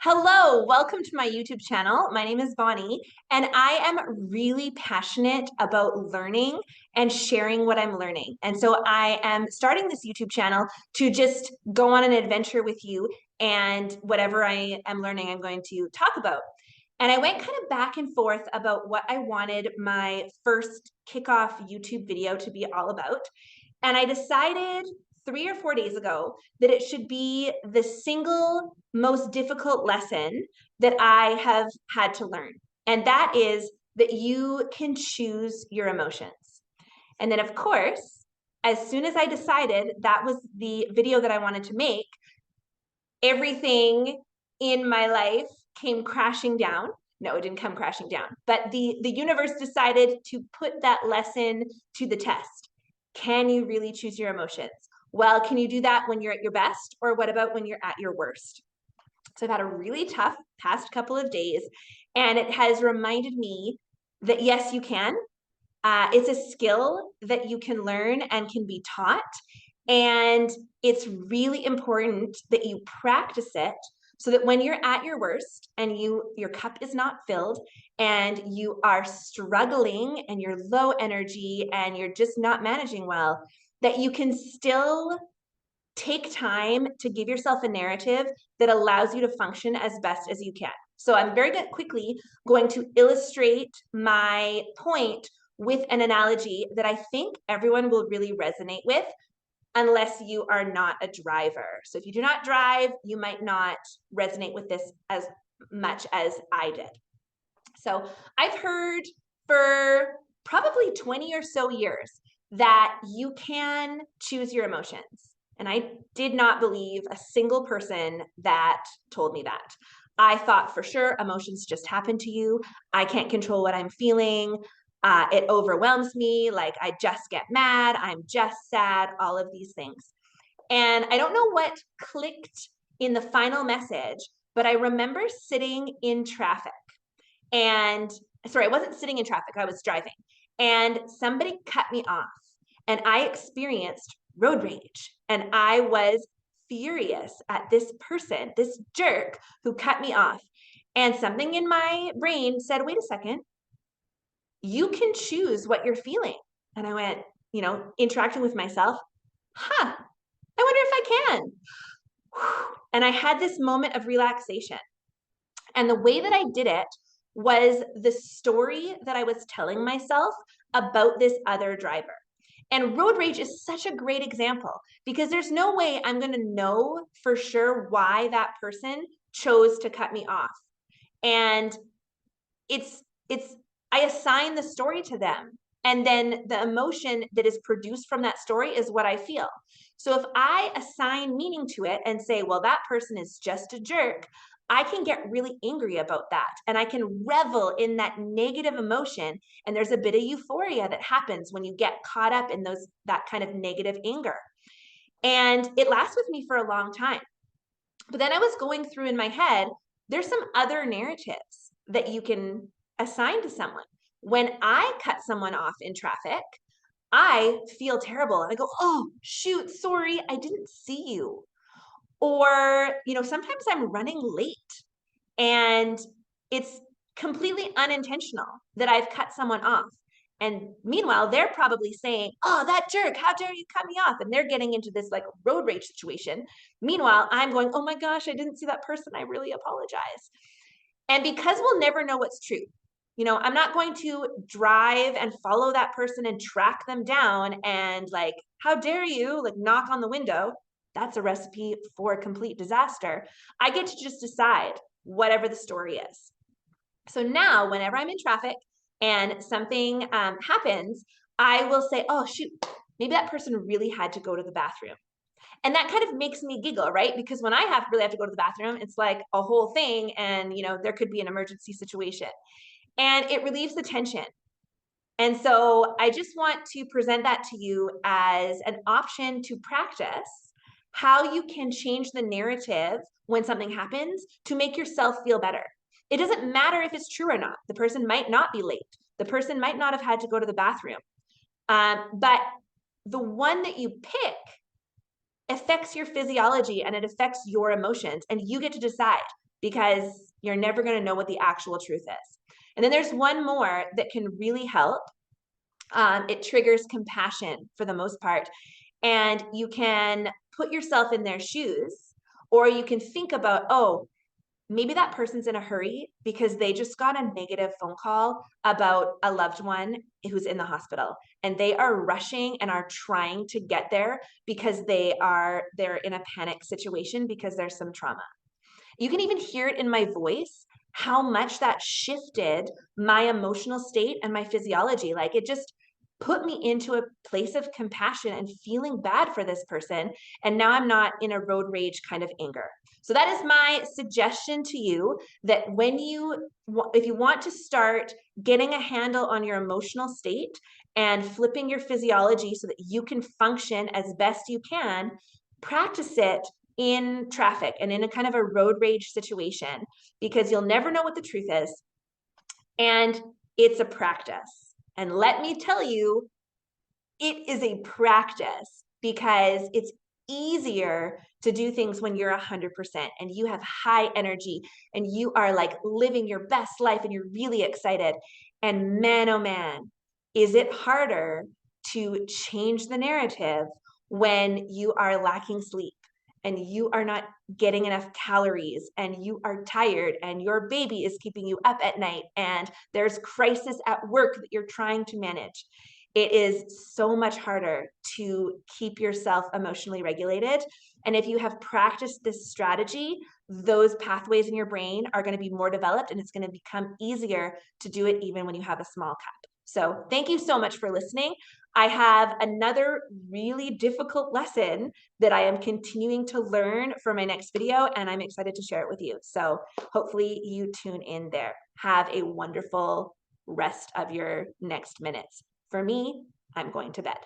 Hello, welcome to my YouTube channel. My name is Bonnie, and I am really passionate about learning and sharing what I'm learning. And so I am starting this YouTube channel to just go on an adventure with you, and whatever I am learning, I'm going to talk about. And I went kind of back and forth about what I wanted my first kickoff YouTube video to be all about. And I decided 3 or 4 days ago that it should be the single most difficult lesson that I have had to learn. And that is that you can choose your emotions. And then, of course, as soon as I decided that was the video that I wanted to make, everything in my life came crashing down. No, it didn't come crashing down, but the universe decided to put that lesson to the test. Can you really choose your emotions? Well, can you do that when you're at your best, or what about when you're at your worst? So I've had a really tough past couple of days, and it has reminded me that yes, you can. It's a skill that you can learn and can be taught. And it's really important that you practice it so that when you're at your worst and your cup is not filled and you are struggling and you're low energy and you're just not managing well, that you can still take time to give yourself a narrative that allows you to function as best as you can. So I'm very quickly going to illustrate my point with an analogy that I think everyone will really resonate with, unless you are not a driver. So if you do not drive, you might not resonate with this as much as I did. So I've heard for probably 20 or so years that you can choose your emotions. And I did not believe a single person that told me that. I thought for sure emotions just happen to you. I can't control what I'm feeling. It overwhelms me. Like I just get mad. I'm just sad, all of these things. And I don't know what clicked in the final message, but I remember sitting in traffic and sorry, I wasn't sitting in traffic, I was driving. And somebody cut me off, and I experienced road rage. And I was furious at this person, this jerk who cut me off. And something in my brain said, wait a second, you can choose what you're feeling. And I went, interacting with myself, I wonder if I can. And I had this moment of relaxation. And the way that I did it was the story that I was telling myself about this other driver. And road rage is such a great example because there's no way I'm going to know for sure why that person chose to cut me off. And it's I assign the story to them. And then the emotion that is produced from that story is what I feel. So if I assign meaning to it and say, well, that person is just a jerk, I can get really angry about that. And I can revel in that negative emotion. And there's a bit of euphoria that happens when you get caught up in that kind of negative anger. And it lasts with me for a long time. But then I was going through in my head, there's some other narratives that you can assign to someone. When I cut someone off in traffic, I feel terrible. And I go, oh, shoot, sorry, I didn't see you. Or, sometimes I'm running late and it's completely unintentional that I've cut someone off. And meanwhile, they're probably saying, oh, that jerk, how dare you cut me off? And they're getting into this like road rage situation. Meanwhile, I'm going, oh my gosh, I didn't see that person. I really apologize. And because we'll never know what's true, I'm not going to drive and follow that person and track them down and like, how dare you, like knock on the window. That's a recipe for complete disaster. I get to just decide whatever the story is. So now, whenever I'm in traffic and something happens, I will say, oh, shoot, maybe that person really had to go to the bathroom. And that kind of makes me giggle, right? Because when I really have to go to the bathroom, it's like a whole thing. And, there could be an emergency situation. And it relieves the tension. And so I just want to present that to you as an option to practice how you can change the narrative when something happens to make yourself feel better. It doesn't matter if it's true or not. The person might not be late. The person might not have had to go to the bathroom. But the one that you pick affects your physiology and it affects your emotions. And you get to decide, because you're never going to know what the actual truth is. And then there's one more that can really help. It triggers compassion for the most part. And you can put yourself in their shoes, or you can think about, oh, maybe that person's in a hurry because they just got a negative phone call about a loved one who's in the hospital, and they are rushing and are trying to get there because they're in a panic situation because there's some trauma. You can even hear it in my voice how much that shifted my emotional state and my physiology. Like, it just put me into a place of compassion and feeling bad for this person. And now I'm not in a road rage kind of anger. So that is my suggestion to you, that if you want to start getting a handle on your emotional state and flipping your physiology so that you can function as best you can, practice it in traffic and in a kind of a road rage situation, because you'll never know what the truth is. And it's a practice. And let me tell you, it is a practice, because it's easier to do things when you're 100% and you have high energy and you are like living your best life and you're really excited. And man, oh man, is it harder to change the narrative when you are lacking sleep and you are not getting enough calories and you are tired and your baby is keeping you up at night and there's crisis at work that you're trying to manage. It is so much harder to keep yourself emotionally regulated. And if you have practiced this strategy, those pathways in your brain are going to be more developed, and it's going to become easier to do it even when you have a small cup. So thank you so much for listening. I have another really difficult lesson that I am continuing to learn for my next video, and I'm excited to share it with you. So hopefully you tune in there. Have a wonderful rest of your next minutes. For me, I'm going to bed.